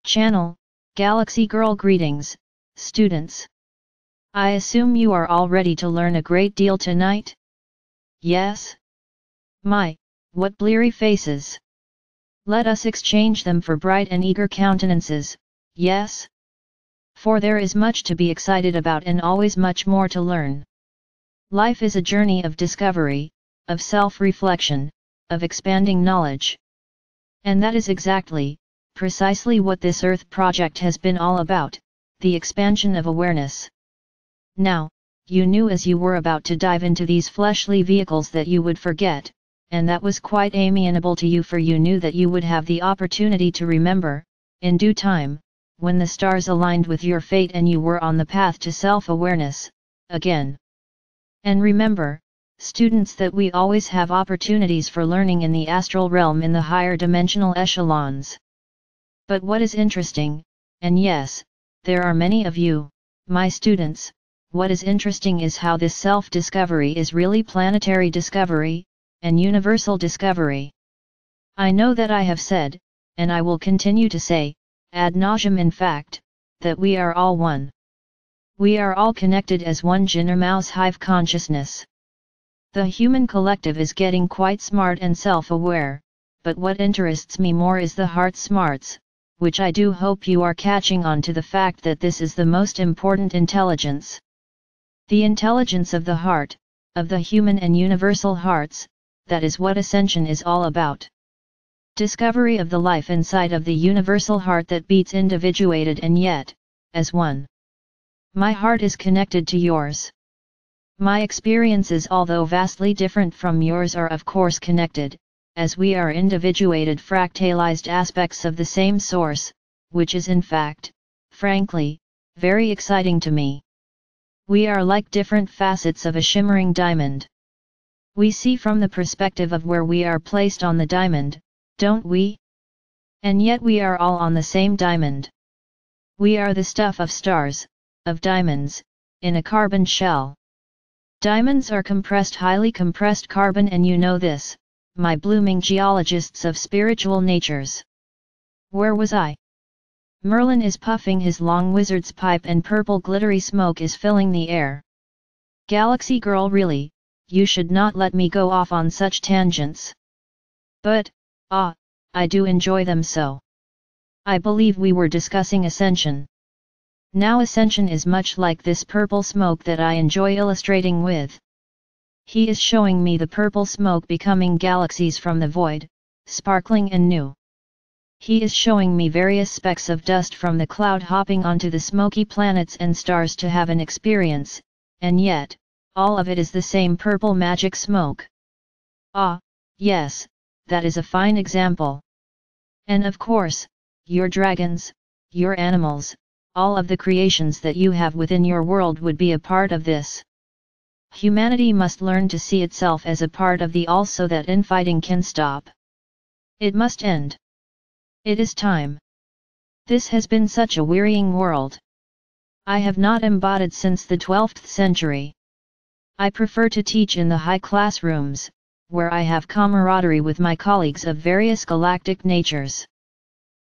Channel, Galaxy Girl greetings, students. I assume you are all ready to learn a great deal tonight? Yes? My, what bleary faces! Let us exchange them for bright and eager countenances, yes? For there is much to be excited about and always much more to learn. Life is a journey of discovery, of self-reflection, of expanding knowledge. And that is precisely what this Earth project has been all about, the expansion of awareness. Now, you knew as you were about to dive into these fleshly vehicles that you would forget, and that was quite amenable to you, for you knew that you would have the opportunity to remember, in due time, when the stars aligned with your fate and you were on the path to self-awareness, again. And remember, students, that we always have opportunities for learning in the astral realm in the higher dimensional echelons. But what is interesting, and yes, there are many of you, my students, what is interesting is how this self-discovery is really planetary discovery, and universal discovery. I know that I have said, and I will continue to say, ad nauseam in fact, that we are all one. We are all connected as one Jinner Mouse hive consciousness. The human collective is getting quite smart and self-aware, but what interests me more is the heart smarts, which I do hope you are catching on to the fact that this is the most important intelligence. The intelligence of the heart, of the human and universal hearts, that is what ascension is all about. Discovery of the life inside of the universal heart that beats individuated and yet, as one. My heart is connected to yours. My experiences, although vastly different from yours, are of course connected, as we are individuated fractalized aspects of the same source, which is in fact, frankly, very exciting to me. We are like different facets of a shimmering diamond. We see from the perspective of where we are placed on the diamond, don't we? And yet we are all on the same diamond. We are the stuff of stars, of diamonds, in a carbon shell. Diamonds are compressed, highly compressed carbon, and you know this, my blooming geologists of spiritual natures. Where was I? Merlin is puffing his long wizard's pipe and purple glittery smoke is filling the air. Galaxy Girl, really, you should not let me go off on such tangents. But, I do enjoy them so. I believe we were discussing ascension. Now ascension is much like this purple smoke that I enjoy illustrating with. He is showing me the purple smoke becoming galaxies from the void, sparkling and new. He is showing me various specks of dust from the cloud hopping onto the smoky planets and stars to have an experience, and yet, all of it is the same purple magic smoke. Ah, yes, that is a fine example. And of course, your dragons, your animals, all of the creations that you have within your world would be a part of this. Humanity must learn to see itself as a part of the all so that infighting can stop. It must end. It is time. This has been such a wearying world. I have not embodied since the 12th century. I prefer to teach in the high classrooms, where I have camaraderie with my colleagues of various galactic natures.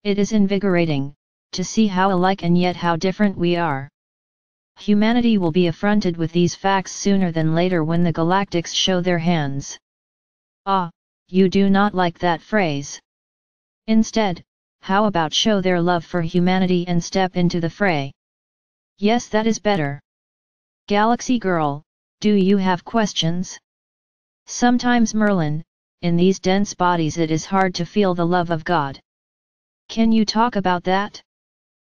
It is invigorating, to see how alike and yet how different we are. Humanity will be affronted with these facts sooner than later when the galactics show their hands. Ah, you do not like that phrase. Instead, how about show their love for humanity and step into the fray? Yes, that is better. Galaxy Girl, do you have questions? Sometimes, Merlin, in these dense bodies it is hard to feel the love of God. Can you talk about that?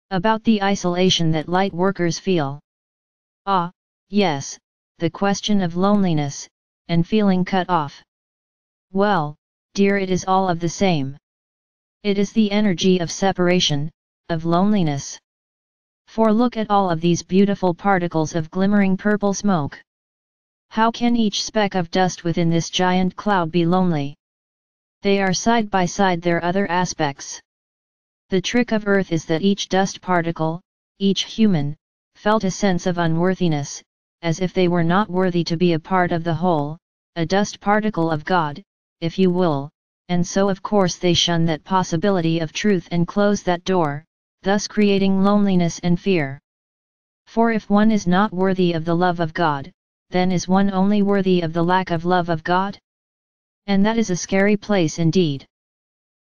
About the isolation that light workers feel? Ah, yes, the question of loneliness, and feeling cut off. Well, dear, it is all of the same. It is the energy of separation, of loneliness. For look at all of these beautiful particles of glimmering purple smoke. How can each speck of dust within this giant cloud be lonely? They are side by side their other aspects. The trick of Earth is that each dust particle, each human, felt a sense of unworthiness, as if they were not worthy to be a part of the whole, a dust particle of God, if you will, and so of course they shun that possibility of truth and close that door, thus creating loneliness and fear. For if one is not worthy of the love of God, then is one only worthy of the lack of love of God? And that is a scary place indeed.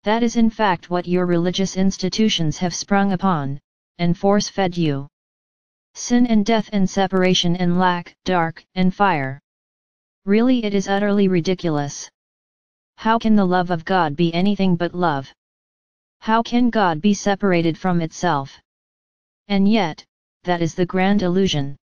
That is in fact what your religious institutions have sprung upon, and force-fed you. Sin and death and separation and lack, dark and fire. Really it is utterly ridiculous. How can the love of God be anything but love? How can God be separated from itself? And yet, that is the grand illusion.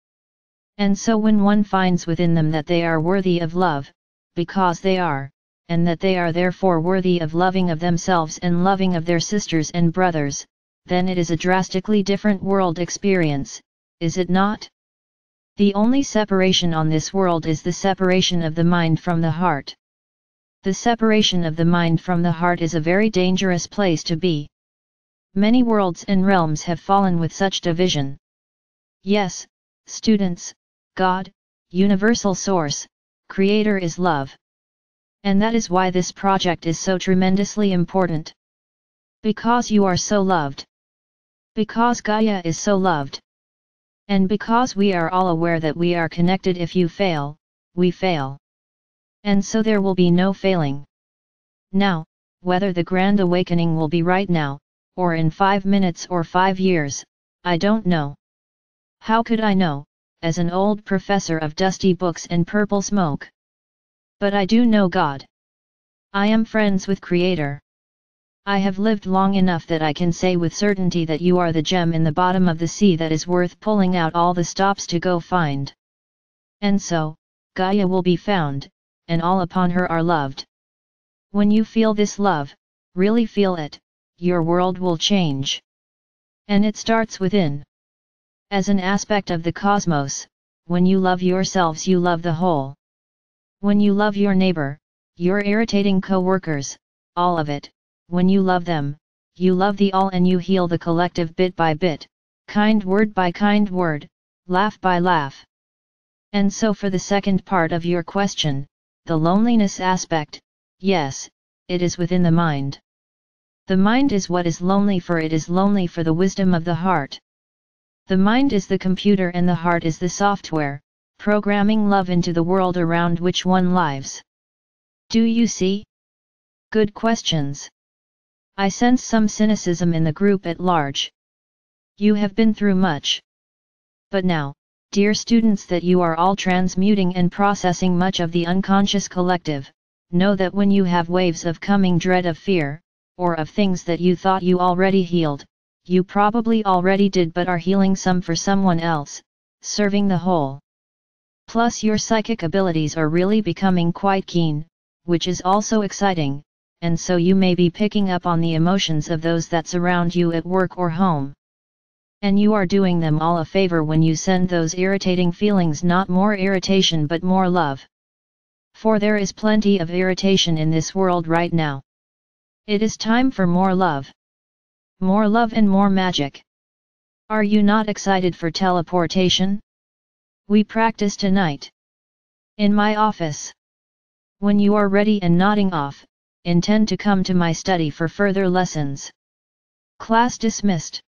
And so when one finds within them that they are worthy of love, because they are, and that they are therefore worthy of loving of themselves and loving of their sisters and brothers, then it is a drastically different world experience, is it not? The only separation on this world is the separation of the mind from the heart. The separation of the mind from the heart is a very dangerous place to be. Many worlds and realms have fallen with such division. Yes, students, God, universal source, creator is love. And that is why this project is so tremendously important. Because you are so loved. Because Gaia is so loved. And because we are all aware that we are connected. If you fail, we fail. And so there will be no failing. Now, whether the grand awakening will be right now, or in 5 minutes or 5 years, I don't know. How could I know, as an old professor of dusty books and purple smoke? But I do know God. I am friends with Creator. I have lived long enough that I can say with certainty that you are the gem in the bottom of the sea that is worth pulling out all the stops to go find. And so, Gaia will be found, and all upon her are loved. When you feel this love, really feel it, your world will change. And it starts within. As an aspect of the cosmos, when you love yourselves you love the whole. When you love your neighbor, your irritating co-workers, all of it. When you love them, you love the all and you heal the collective bit by bit, kind word by kind word, laugh by laugh. And so for the second part of your question, the loneliness aspect, yes, it is within the mind. The mind is what is lonely, for it is lonely for the wisdom of the heart. The mind is the computer and the heart is the software, programming love into the world around which one lives. Do you see? Good questions. I sense some cynicism in the group at large. You have been through much. But now, dear students, that you are all transmuting and processing much of the unconscious collective, know that when you have waves of coming dread of fear, or of things that you thought you already healed, you probably already did but are healing some for someone else, serving the whole. Plus your psychic abilities are really becoming quite keen, which is also exciting. And so you may be picking up on the emotions of those that surround you at work or home. And you are doing them all a favor when you send those irritating feelings not more irritation but more love. For there is plenty of irritation in this world right now. It is time for more love. More love and more magic. Are you not excited for teleportation? We practice tonight. In my office. When you are ready and nodding off, intend to come to my study for further lessons. Class dismissed.